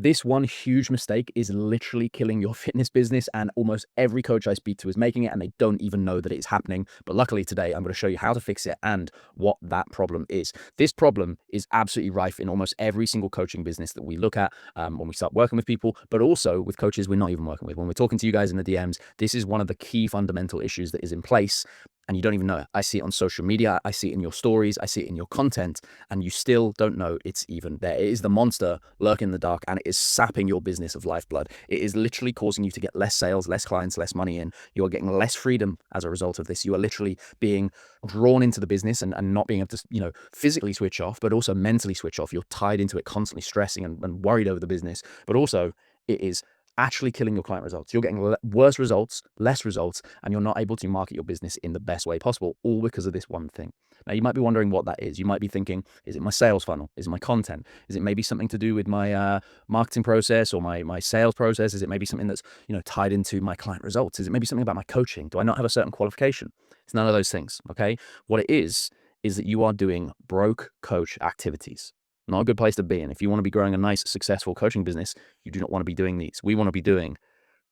This one huge mistake is literally killing your fitness business, and almost every coach I speak to is making it and they don't even know that it's happening. But luckily today, I'm going to show you how to fix it and what that problem is. This problem is absolutely rife in almost every single coaching business that we look at when we start working with people, but also with coaches we're not even working with. When we're talking to you guys in the DMs, this is one of the key fundamental issues that is in place and you don't even know it. I see it on social media, I see it in your stories, I see it in your content, and you still don't know it's even there. It is the monster lurking in the dark, and it is sapping your business of lifeblood. It is literally causing you to get less sales, less clients, less money in. You are getting less freedom as a result of this. You are literally being drawn into the business and not being able to, physically switch off, but also mentally switch off. You're tied into it, constantly stressing and worried over the business, but also it is actually killing your client results. You're getting worse results, less results, and you're not able to market your business in the best way possible, all because of this one thing. Now, you might be wondering what that is. You might be thinking, is it my sales funnel? Is it my content? Is it maybe something to do with my marketing process or my sales process? Is it maybe something that's, tied into my client results? Is it maybe something about my coaching? Do I not have a certain qualification? It's none of those things, okay? What it is that you are doing broke coach activities. Not a good place to be in. If you want to be growing a nice, successful coaching business, you do not want to be doing these. We want to be doing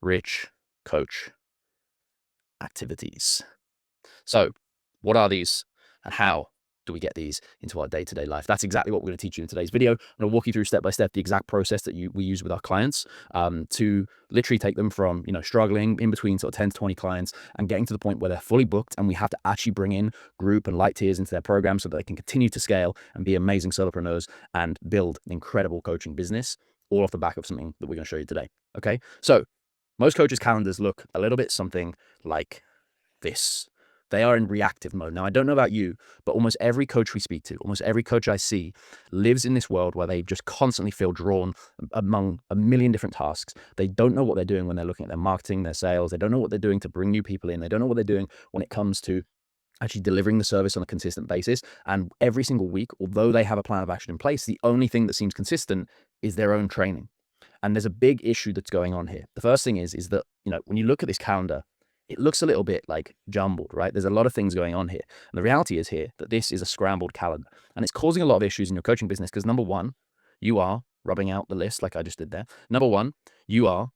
rich coach activities. So, what are these and how do we get these into our day-to-day life? That's exactly what we're going to teach you in today's video. I'm going to walk you through step by step the exact process that we use with our clients to literally take them from struggling in between sort of 10 to 20 clients and getting to the point where they're fully booked, and we have to actually bring in group and light tiers into their program so that they can continue to scale and be amazing solopreneurs and build an incredible coaching business, all off the back of something that we're going to show you today. Okay, so most coaches' calendars look a little bit something like this. They are in reactive mode. Now, I don't know about you, but almost every coach we speak to, almost every coach I see lives in this world where they just constantly feel drawn among a million different tasks. They don't know what they're doing when they're looking at their marketing, their sales. They don't know what they're doing to bring new people in. They don't know what they're doing when it comes to actually delivering the service on a consistent basis. And every single week, although they have a plan of action in place, the only thing that seems consistent is their own training. And there's a big issue that's going on here. The first thing is that, when you look at this calendar, it looks a little bit like jumbled, right? There's a lot of things going on here. And the reality is here that this is a scrambled calendar, and it's causing a lot of issues in your coaching business because number one, you are rubbing out the list like I just did there. Number one, you are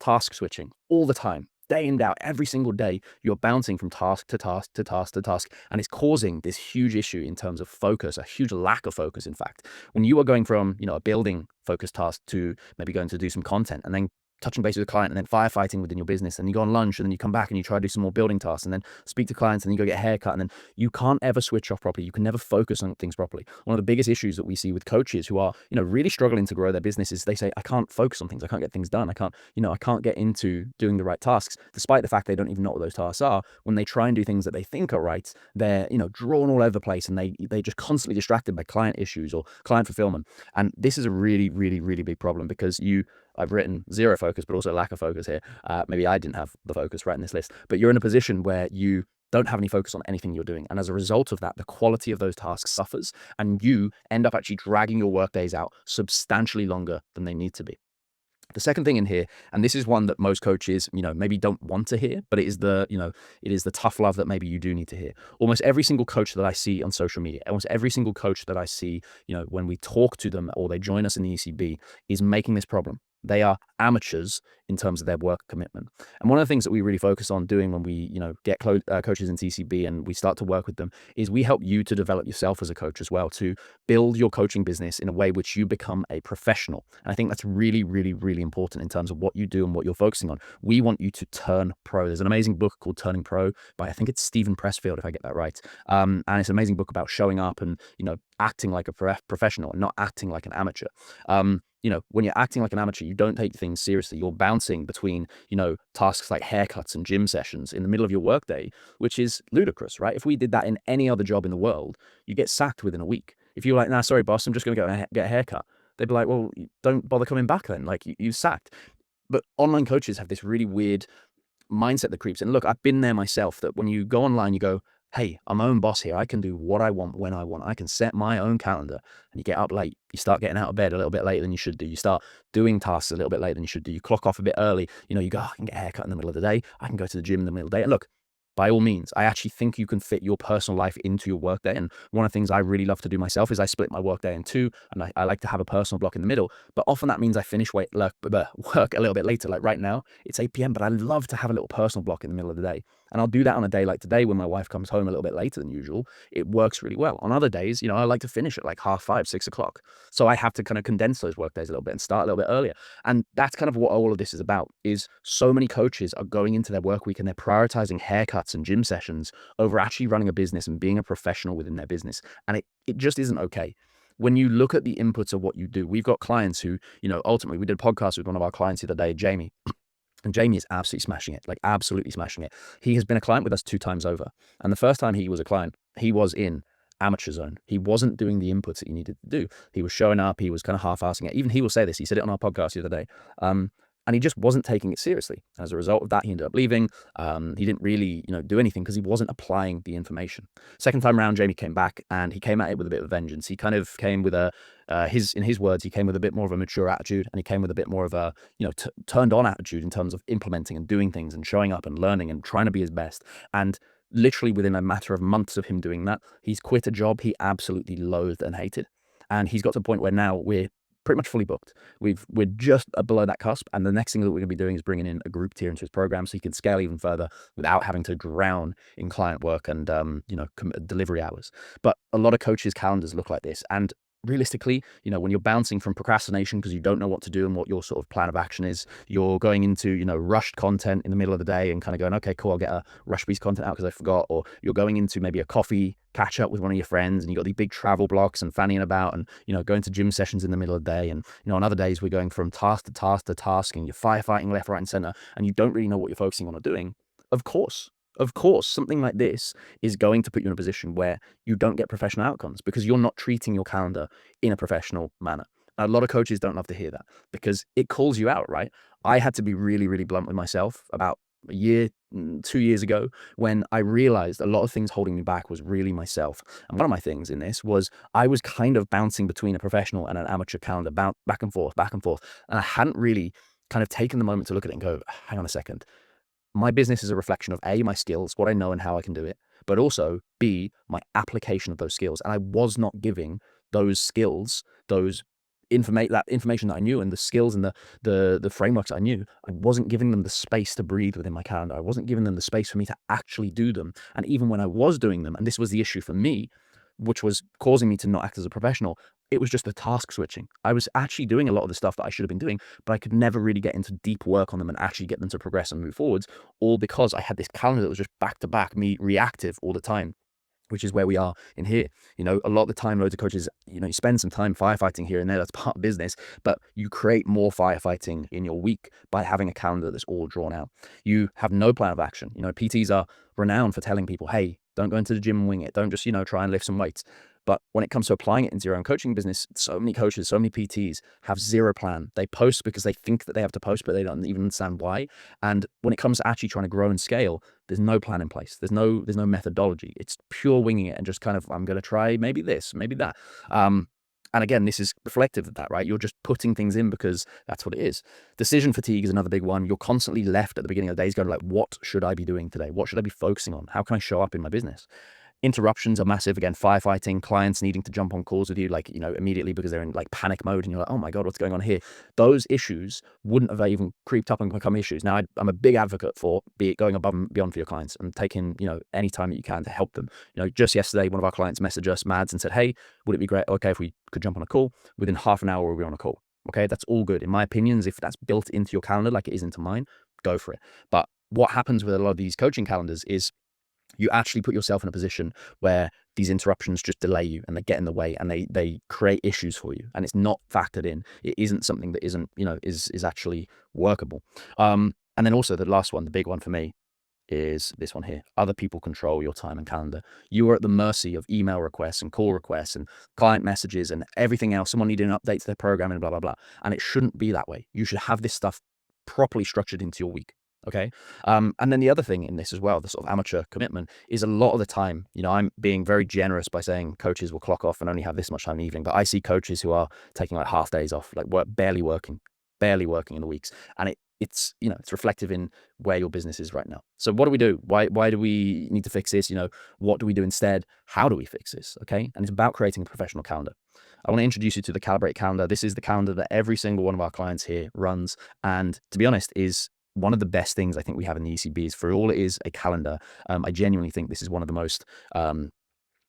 task switching all the time, day in, day out, every single day. You're bouncing from task to task to task to task, and it's causing this huge issue in terms of focus, a huge lack of focus. In fact, when you are going from a building focused task to maybe going to do some content and then touching base with a client and then firefighting within your business, and you go on lunch and then you come back and you try to do some more building tasks and then speak to clients and then you go get a haircut, and then you can't ever switch off properly. You can never focus on things properly. One of the biggest issues that we see with coaches who are, really struggling to grow their business is they say, I can't focus on things. I can't get things done. I can't get into doing the right tasks, despite the fact they don't even know what those tasks are. When they try and do things that they think are right, they're, drawn all over the place, and they just constantly distracted by client issues or client fulfillment. And this is a really, really, really big problem because I've written zero focus, but also lack of focus here. Maybe I didn't have the focus right in this list, but you're in a position where you don't have any focus on anything you're doing. And as a result of that, the quality of those tasks suffers, and you end up actually dragging your work days out substantially longer than they need to be. The second thing in here, and this is one that most coaches, maybe don't want to hear, but it is the tough love that maybe you do need to hear. Almost every single coach that I see on social media, almost every single coach that I see, when we talk to them or they join us in the ECB, is making this problem. They are amateurs in terms of their work commitment. And one of the things that we really focus on doing when we, get coaches in TCB and we start to work with them is we help you to develop yourself as a coach as well, to build your coaching business in a way which you become a professional. And I think that's really, really, really important in terms of what you do and what you're focusing on. We want you to turn pro. There's an amazing book called Turning Pro by, I think it's Stephen Pressfield, if I get that right. And it's an amazing book about showing up and, acting like a professional and not acting like an amateur. When you're acting like an amateur, you don't take things seriously. You're bouncing between, tasks like haircuts and gym sessions in the middle of your workday, which is ludicrous, right? If we did that in any other job in the world, you get sacked within a week. If you're like, nah, sorry, boss, I'm just going to go get a haircut, they'd be like, well, don't bother coming back then. Like, you sacked. But online coaches have this really weird mindset that creeps in. Look, I've been there myself, that when you go online, you go, hey, I'm my own boss here. I can do what I want when I want. I can set my own calendar. And you get up late. You start getting out of bed a little bit later than you should do. You start doing tasks a little bit later than you should do. You clock off a bit early. You go, I can get a haircut in the middle of the day. I can go to the gym in the middle of the day. And look, by all means. I actually think you can fit your personal life into your workday. And one of the things I really love to do myself is I split my workday in two, and I like to have a personal block in the middle. But often that means I finish work a little bit later. Like right now, it's 8 p.m., but I love to have a little personal block in the middle of the day. And I'll do that on a day like today when my wife comes home a little bit later than usual. It works really well. On other days, I like to finish at like 5:30, 6 o'clock. So I have to kind of condense those work days a little bit and start a little bit earlier. And that's kind of what all of this is about, is so many coaches are going into their work week and they're prioritizing haircuts and gym sessions over actually running a business and being a professional within their business. And it just isn't okay. When you look at the inputs of what you do, we've got clients who, ultimately we did a podcast with one of our clients the other day, Jamie. And Jamie is absolutely smashing it, like absolutely smashing it. He has been a client with us 2 times over. And the first time he was a client, he was in amateur zone. He wasn't doing the inputs that he needed to do. He was showing up. He was kind of half-assing it. Even he will say this. He said it on our podcast the other day. And he just wasn't taking it seriously. As a result of that, he ended up leaving. He didn't really, do anything because he wasn't applying the information. Second time around, Jamie came back and he came at it with a bit of vengeance. He kind of came with in his words, he came with a bit more of a mature attitude, and he came with a bit more of a, turned on attitude in terms of implementing and doing things and showing up and learning and trying to be his best. And literally within a matter of months of him doing that, he's quit a job he absolutely loathed and hated. And he's got to a point where now we're pretty much fully booked. We're just below that cusp, and the next thing that we're going to be doing is bringing in a group tier into his program so he can scale even further without having to drown in client work and delivery hours. But a lot of coaches' calendars look like this, and realistically, when you're bouncing from procrastination because you don't know what to do and what your sort of plan of action is, you're going into, rushed content in the middle of the day and kind of going, okay, cool, I'll get a rush piece of content out because I forgot. Or you're going into maybe a coffee catch up with one of your friends and you got these big travel blocks and fannying about and, going to gym sessions in the middle of the day. And, on other days, we're going from task to task to task and you're firefighting left, right, and center, and you don't really know what you're focusing on or doing. Of course, something like this is going to put you in a position where you don't get professional outcomes because you're not treating your calendar in a professional manner. Now, a lot of coaches don't love to hear that because it calls you out, right? I had to be really, really blunt with myself about a year, 2 years ago, when I realized a lot of things holding me back was really myself. And one of my things in this was I was kind of bouncing between a professional and an amateur calendar, back and forth, back and forth. And I hadn't really kind of taken the moment to look at it and go, hang on a second. My business is a reflection of A, my skills, what I know and how I can do it, but also B, my application of those skills. And I was not giving those skills, that information that I knew and the skills and the frameworks that I knew, I wasn't giving them the space to breathe within my calendar. I wasn't giving them the space for me to actually do them. And even when I was doing them, and this was the issue for me, which was causing me to not act as a professional, it was just the task switching. I was actually doing a lot of the stuff that I should have been doing, but I could never really get into deep work on them and actually get them to progress and move forwards, all because I had this calendar that was just back to back, me reactive all the time, which is where we are in here. A lot of the time, loads of coaches, you spend some time firefighting here and there. That's part of business, but you create more firefighting in your week by having a calendar that's all drawn out. You have no plan of action. PTs are renowned for telling people, hey, don't go into the gym and wing it. Don't just, try and lift some weights. But when it comes to applying it into your own coaching business, so many coaches, so many PTs have zero plan. They post because they think that they have to post, but they don't even understand why. And when it comes to actually trying to grow and scale, there's no plan in place. There's no methodology. It's pure winging it and just kind of, I'm going to try maybe this, maybe that. And again, this is reflective of that, right? You're just putting things in because that's what it is. Decision fatigue is another big one. You're constantly left at the beginning of the day going like, what should I be doing today? What should I be focusing on? How can I show up in my business? Interruptions are massive. Again, firefighting, clients needing to jump on calls with you, like, immediately because they're in like panic mode and you're like, oh my God, what's going on here? Those issues wouldn't have even creeped up and become issues. Now, I'm a big advocate for going above and beyond for your clients and taking, any time that you can to help them. Just yesterday, one of our clients messaged us, Mads, and said, hey, would it be great? Okay, if we could jump on a call. Within half an hour, we'll be on a call. Okay, that's all good. In my opinions, if that's built into your calendar like it is into mine, go for it. But what happens with a lot of these coaching calendars is you actually put yourself in a position where these interruptions just delay you and they get in the way and they create issues for you, and it's not factored in. It isn't something that isn't, is actually workable. And then also the last one, the big one for me, is this one here. Other people control your time and calendar. You are at the mercy of email requests and call requests and client messages and everything else. Someone needing an update to their program and blah, blah, blah. And it shouldn't be that way. You should have this stuff properly structured into your week. Okay. And then the other thing in this as well, the sort of amateur commitment, is a lot of the time, I'm being very generous by saying coaches will clock off and only have this much time in the evening. But I see coaches who are taking like half days off, like barely working in the weeks. And it's, it's reflective in where your business is right now. So what do we do? Why do we need to fix this? What do we do instead? How do we fix this? Okay. And it's about creating a professional calendar. I want to introduce you to the Calibrated Calendar. This is the calendar that every single one of our clients here runs. And to be honest, is one of the best things I think we have in the ECBs. For all it is a calendar, I genuinely think this is one of the most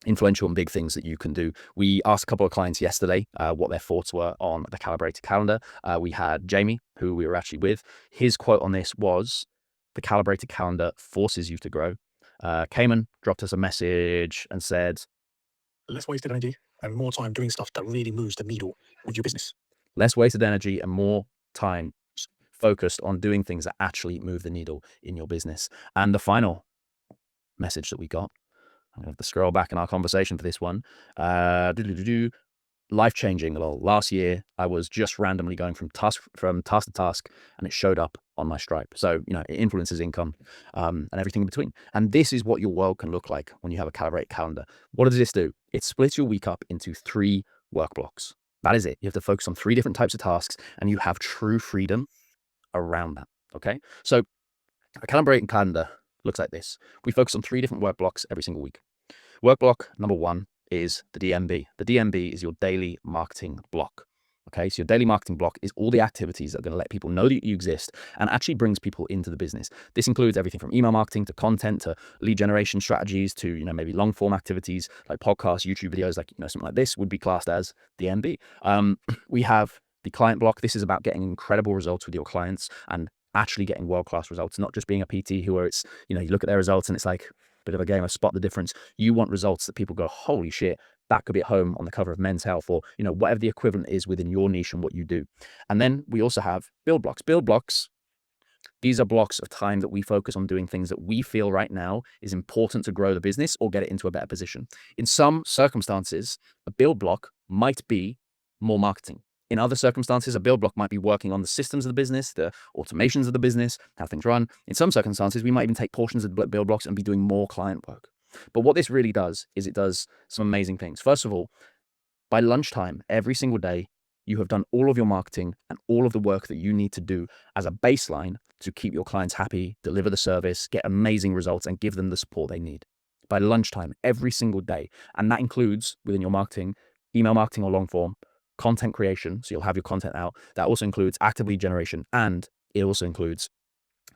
influential and big things that you can do. We asked a couple of clients yesterday what their thoughts were on the Calibrated Calendar. We had Jamie, who we were actually with. His quote on this was, "The Calibrated Calendar forces you to grow." Cayman dropped us a message and said, "Less wasted energy and more time doing stuff that really moves the needle with your business." Less wasted energy and more time focused on doing things that actually move the needle in your business. And the final message that we got, I'm going to have to scroll back in our conversation for this one. Life-changing. Last year, I was just randomly going from task to task, and it showed up on my Stripe. So, it influences income and everything in between. And this is what your world can look like when you have a calibrated calendar. What does this do? It splits your week up into 3 work blocks. That is it. You have to focus on 3 different types of tasks, and you have true freedom around that. Okay. So a calibrated calendar looks like this. We focus on 3 different work blocks every single week. Work block number 1 is the DMB. The DMB is your daily marketing block. Okay, so your daily marketing block is all the activities that are going to let people know that you exist and actually brings people into the business. This includes everything from email marketing to content to lead generation strategies to, maybe long form activities like podcasts, YouTube videos, like, something like this would be classed as DMB. We have the client block. This is about getting incredible results with your clients and actually getting world-class results, not just being a PT who it's, you look at their results and it's like a bit of a game of spot the difference. You want results that people go, holy shit, that could be at home on the cover of Men's Health or, whatever the equivalent is within your niche and what you do. And then we also have build blocks. Build blocks, these are blocks of time that we focus on doing things that we feel right now is important to grow the business or get it into a better position. In some circumstances, a build block might be more marketing. In other circumstances, a build block might be working on the systems of the business, the automations of the business, how things run. In some circumstances, we might even take portions of build blocks and be doing more client work. But what this really does is it does some amazing things. First of all, by lunchtime, every single day, you have done all of your marketing and all of the work that you need to do as a baseline to keep your clients happy, deliver the service, get amazing results, and give them the support they need. By lunchtime, every single day. And that includes, within your marketing, email marketing or long form, content creation. So you'll have your content out. That also includes active lead generation, and it also includes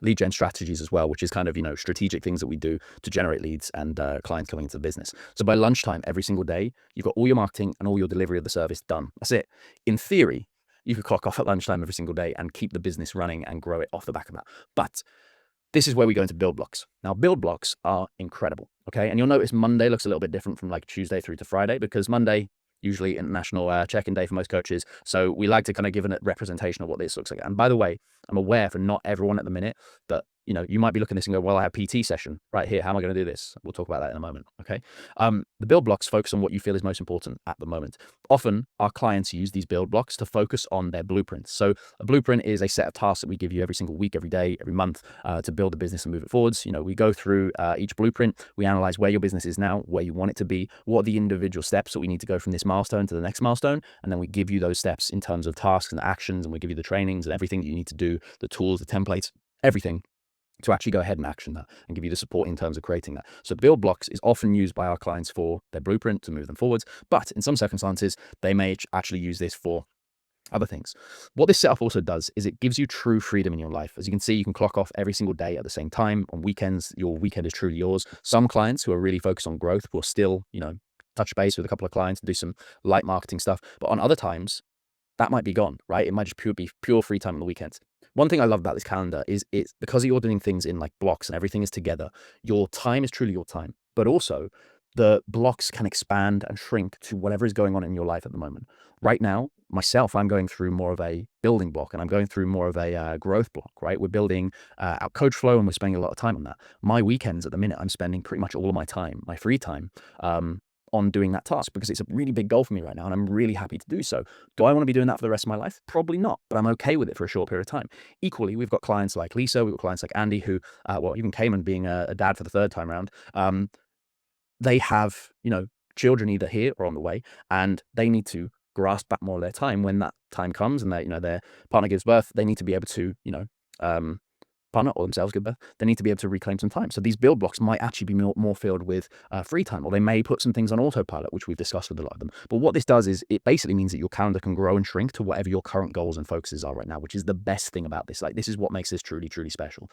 lead gen strategies as well, which is kind of, strategic things that we do to generate leads and clients coming into the business. So by lunchtime, every single day, you've got all your marketing and all your delivery of the service done. That's it. In theory, you could clock off at lunchtime every single day and keep the business running and grow it off the back of that. But this is where we go into build blocks. Now, build blocks are incredible. Okay. And you'll notice Monday looks a little bit different from like Tuesday through to Friday, because Monday, usually international check-in day for most coaches. So we like to kind of give a representation of what this looks like. And by the way, I'm aware for not everyone at the minute that, you might be looking at this and go, well, I have PT session right here. How am I going to do this? We'll talk about that in a moment. Okay. The build blocks focus on what you feel is most important at the moment. Often our clients use these build blocks to focus on their blueprints. So a blueprint is a set of tasks that we give you every single week, every day, every month to build the business and move it forwards. We go through each blueprint. We analyze where your business is now, where you want it to be, what are the individual steps that we need to go from this milestone to the next milestone. And then we give you those steps in terms of tasks and actions, and we give you the trainings and everything that you need to do, the tools, the templates, everything to actually go ahead and action that and give you the support in terms of creating that. So build blocks is often used by our clients for their blueprint to move them forwards. But in some circumstances, they may actually use this for other things. What this setup also does is it gives you true freedom in your life. As you can see, you can clock off every single day at the same time. On weekends, your weekend is truly yours. Some clients who are really focused on growth will still, touch base with a couple of clients and do some light marketing stuff. But on other times, that might be gone, right? It might just be pure free time on the weekends. One thing I love about this calendar is it's because you're doing things in like blocks and everything is together, your time is truly your time, but also the blocks can expand and shrink to whatever is going on in your life at the moment. Right now, myself, I'm going through more of a building block and I'm going through more of a growth block, right? We're building our coach flow and we're spending a lot of time on that. My weekends at the minute, I'm spending pretty much all of my time, my free time, on doing that task because it's a really big goal for me right now and I'm really happy to do so. Do I want to be doing that for the rest of my life? Probably not, but I'm okay with it for a short period of time. Equally, we've got clients like Lisa, we've got clients like Andy who, even Cayman being a dad for the 3rd time around, they have, children either here or on the way, and they need to grasp back more of their time when that time comes and their partner gives birth. They need to be able to, partner or themselves give birth, they need to be able to reclaim some time. So these build blocks might actually be more filled with free time, or they may put some things on autopilot, which we've discussed with a lot of them. But what this does is it basically means that your calendar can grow and shrink to whatever your current goals and focuses are right now, which is the best thing about this. Like, this is what makes this truly, truly special.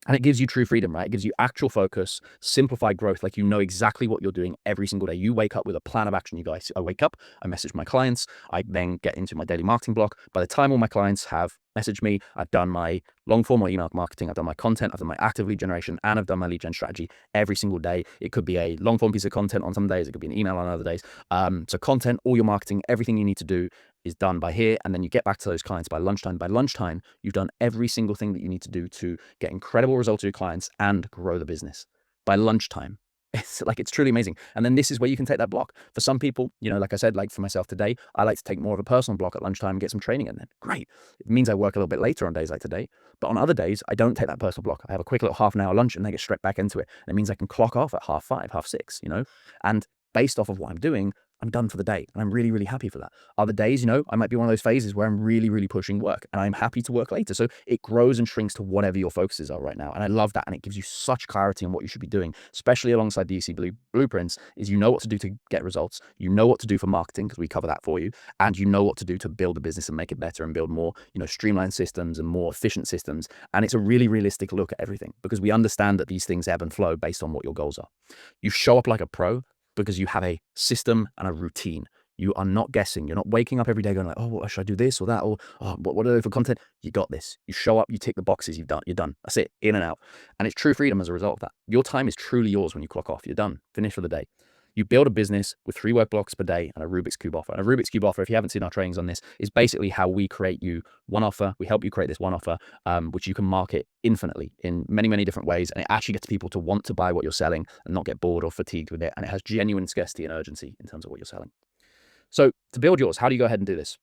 And it gives you true freedom, right? It gives you actual focus, simplified growth. Like, you know exactly what you're doing every single day. You wake up with a plan of action, you guys. I wake up, I message my clients, I then get into my daily marketing block. By the time all my clients have messaged me, I've done my long form or email marketing, I've done my content, I've done my active lead generation, and I've done my lead gen strategy every single day. It could be a long form piece of content on some days, it could be an email on other days. So content, all your marketing, everything you need to do is done by here, and then you get back to those clients by lunchtime. By lunchtime, you've done every single thing that you need to do to get incredible results to your clients and grow the business. By lunchtime, it's truly amazing. And then this is where you can take that block. For some people, like I said, like for myself today, I like to take more of a personal block at lunchtime and get some training in. Then great. It means I work a little bit later on days like today, but on other days, I don't take that personal block. I have a quick little half an hour lunch and then get straight back into it. And it means I can clock off at 5:30, 6:30, and based off of what I'm doing, I'm done for the day. And I'm really, really happy for that. Other days, I might be one of those phases where I'm really, really pushing work and I'm happy to work later. So it grows and shrinks to whatever your focuses are right now. And I love that. And it gives you such clarity on what you should be doing, especially alongside the EC blueprints, is you know what to do to get results. You know what to do for marketing, because we cover that for you. And you know what to do to build a business and make it better and build more, streamlined systems and more efficient systems. And it's a really realistic look at everything, because we understand that these things ebb and flow based on what your goals are. You show up like a pro because you have a system and a routine. You are not guessing. You're not waking up every day going like, oh, should I do this or that? Or what do I do for content? You got this. You show up, you tick the boxes, you're done. That's it, in and out. And it's true freedom as a result of that. Your time is truly yours when you clock off. You're done, finished for the day. You build a business with 3 work blocks per day and a Rubik's Cube offer. And a Rubik's Cube offer, if you haven't seen our trainings on this, is basically how we create you one offer. We help you create this one offer, which you can market infinitely in many, many different ways. And it actually gets people to want to buy what you're selling and not get bored or fatigued with it. And it has genuine scarcity and urgency in terms of what you're selling. So to build yours, how do you go ahead and do this?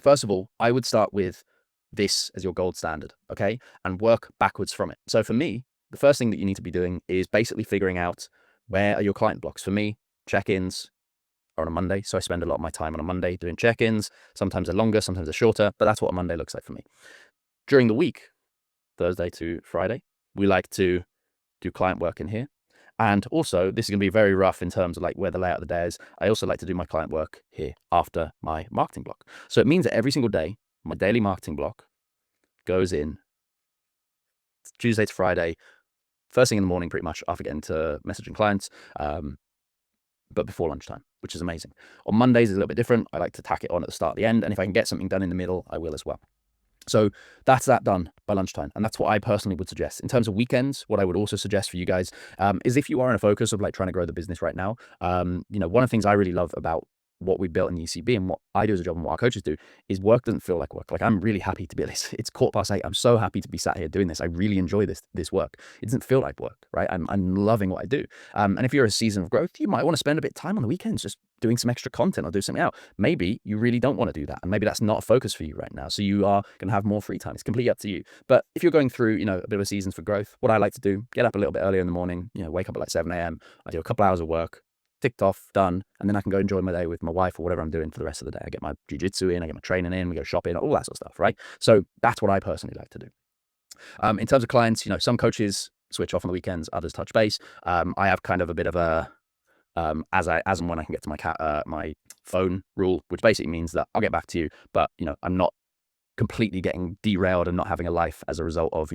First of all, I would start with this as your gold standard, okay? And work backwards from it. So for me, the first thing that you need to be doing is basically figuring out, where are your client blocks? For me, check-ins are on a Monday. So I spend a lot of my time on a Monday doing check-ins. Sometimes they're longer, sometimes they're shorter, but that's what a Monday looks like for me. During the week, Thursday to Friday, we like to do client work in here. And also, this is going to be very rough in terms of like where the layout of the day is. I also like to do my client work here after my marketing block. So it means that every single day, my daily marketing block goes in Tuesday to Friday, first thing in the morning, pretty much after getting to messaging clients, but before lunchtime, which is amazing. On Mondays, it's a little bit different. I like to tack it on at the start, at the end. And if I can get something done in the middle, I will as well. So that's that done by lunchtime. And that's what I personally would suggest. In terms of weekends, what I would also suggest for you guys is, if you are in a focus of like trying to grow the business right now, one of the things I really love about what we built in the ECB and what I do as a job and what our coaches do is work doesn't feel like work. Like, I'm really happy to be at this. It's 8:15. I'm so happy to be sat here doing this. I really enjoy this work. It doesn't feel like work, right? I'm loving what I do. And if you're a season of growth, you might want to spend a bit of time on the weekends just doing some extra content or do something out. Maybe you really don't want to do that. And maybe that's not a focus for you right now. So you are going to have more free time. It's completely up to you. But if you're going through, a bit of a season for growth, what I like to do, get up a little bit earlier in the morning, wake up at like 7 a.m. I do a couple hours of work, ticked off, done, and then I can go enjoy my day with my wife or whatever I'm doing for the rest of the day. I get my jiu-jitsu in, I get my training in, we go shopping, all that sort of stuff, right? So that's what I personally like to do. In terms of clients, some coaches switch off on the weekends, others touch base. I have kind of a bit of a as and when I can get to my phone rule, which basically means that I'll get back to you, but I'm not completely getting derailed and not having a life as a result of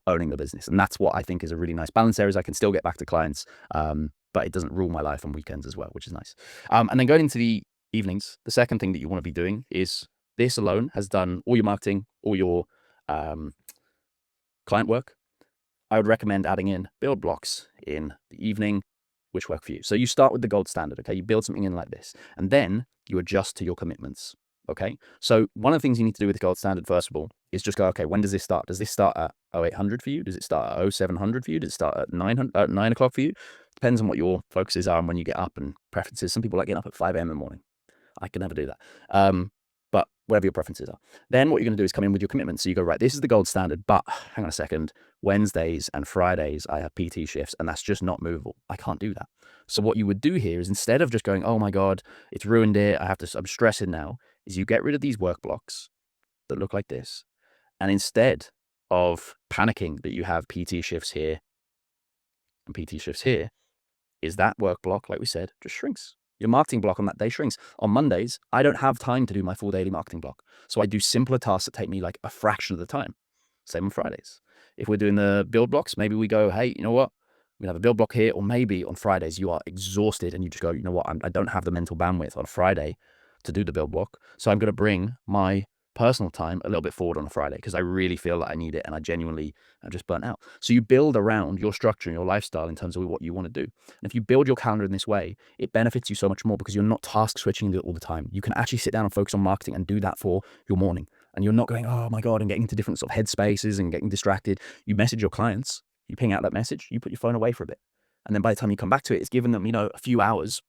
owning the business. And that's what I think is a really nice balance there, is I can still get back to clients, but it doesn't rule my life on weekends as well, which is nice. And then going into the evenings, the second thing that you want to be doing is, this alone has done all your marketing, all your client work. I would recommend adding in build blocks in the evening, which work for you. So you start with the gold standard, okay? You build something in like this, and then you adjust to your commitments, okay? So one of the things you need to do with the gold standard, first of all, is just go, okay, when does this start? Does this start at 0800 for you? Does it start at 0700 for you? Does it start at 9 o'clock for you? Depends on what your focuses are and when you get up and preferences. Some people like getting up at 5 a.m. in the morning. I can never do that. But whatever your preferences are. Then what you're going to do is come in with your commitments. So you go, right, this is the gold standard, but hang on a second, Wednesdays and Fridays, I have PT shifts, and that's just not movable. I can't do that. So what you would do here is, instead of just going, oh my God, it's ruined it, I'm stressing now, is you get rid of these work blocks that look like this, And instead of panicking that you have PT shifts here and PT shifts here, is that work block, like we said, just shrinks. Your marketing block on that day shrinks. On Mondays, I don't have time to do my full daily marketing block. So I do simpler tasks that take me like a fraction of the time. Same on Fridays. If we're doing the build blocks, maybe we go, hey, you know what? We have a build block here. Or maybe on Fridays, you are exhausted and you just go, you know what? I don't have the mental bandwidth on Friday to do the build block. So I'm going to bring my personal time a little bit forward on a Friday because I really feel that I need it and I genuinely am just burnt out. So you build around your structure and your lifestyle in terms of what you want to do. And if you build your calendar in this way, it benefits you so much more because you're not task switching all the time. You can actually sit down and focus on marketing and do that for your morning. And you're not going, oh my God, and getting into different sort of headspaces and getting distracted. You message your clients, you ping out that message, you put your phone away for a bit. And then by the time you come back to it, it's given them, a few hours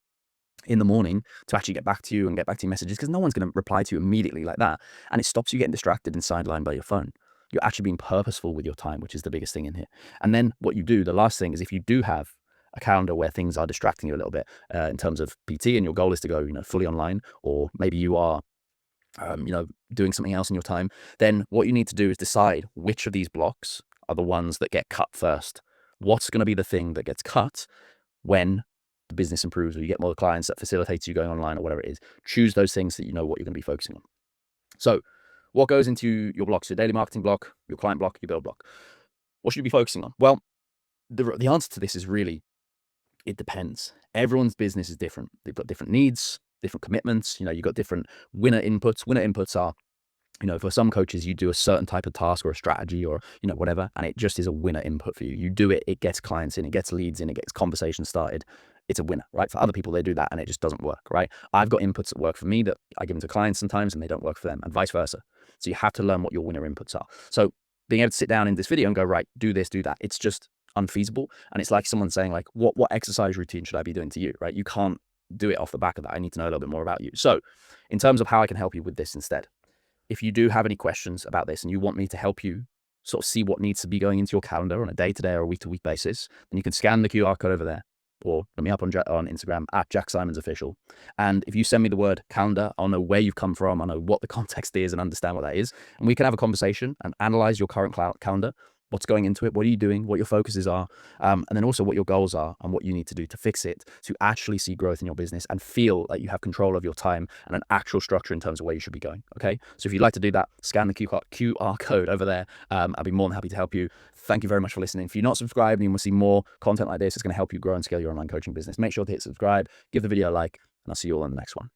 in the morning to actually get back to you and get back to your messages because no one's going to reply to you immediately like that. And it stops you getting distracted and sidelined by your phone. You're actually being purposeful with your time, which is the biggest thing in here. And then what you do, the last thing is if you do have a calendar where things are distracting you a little bit in terms of PT and your goal is to go, fully online, or maybe you are, doing something else in your time, then what you need to do is decide which of these blocks are the ones that get cut first. What's going to be the thing that gets cut when the business improves or you get more clients that facilitates you going online or whatever it is. Choose those things that you know what you're going to be focusing on. So what goes into your blocks, your daily marketing block, your client block, your build block? What should you be focusing on? Well, the answer to this is really, it depends. Everyone's business is different. They've got different needs, different commitments. You've got different winner inputs. Winner inputs are, for some coaches, you do a certain type of task or a strategy or, whatever, and it just is a winner input for you. You do it, it gets clients in, it gets leads in, it gets conversations started. It's a winner, right? For other people, they do that and it just doesn't work, right? I've got inputs that work for me that I give them to clients sometimes and they don't work for them, and vice versa. So you have to learn what your winner inputs are. So being able to sit down in this video and go, right, do this, do that, it's just unfeasible. And it's like someone saying like, what exercise routine should I be doing to you, right? You can't do it off the back of that. I need to know a little bit more about you. So in terms of how I can help you with this instead, if you do have any questions about this and you want me to help you sort of see what needs to be going into your calendar on a day-to-day or a week-to-week basis, then you can scan the QR code over there or look me up on Instagram at JackSimonsOfficial. And if you send me the word calendar, I'll know where you've come from, I'll know what the context is and understand what that is. And we can have a conversation and analyze your current calendar, what's going into it, what are you doing, what your focuses are, and then also what your goals are and what you need to do to fix it to actually see growth in your business and feel like you have control of your time and an actual structure in terms of where you should be going, okay? So if you'd like to do that, scan the QR code over there. I'll be more than happy to help you. Thank you very much for listening. If you're not subscribed and you want to see more content like this, it's going to help you grow and scale your online coaching business, make sure to hit subscribe, give the video a like, and I'll see you all in the next one.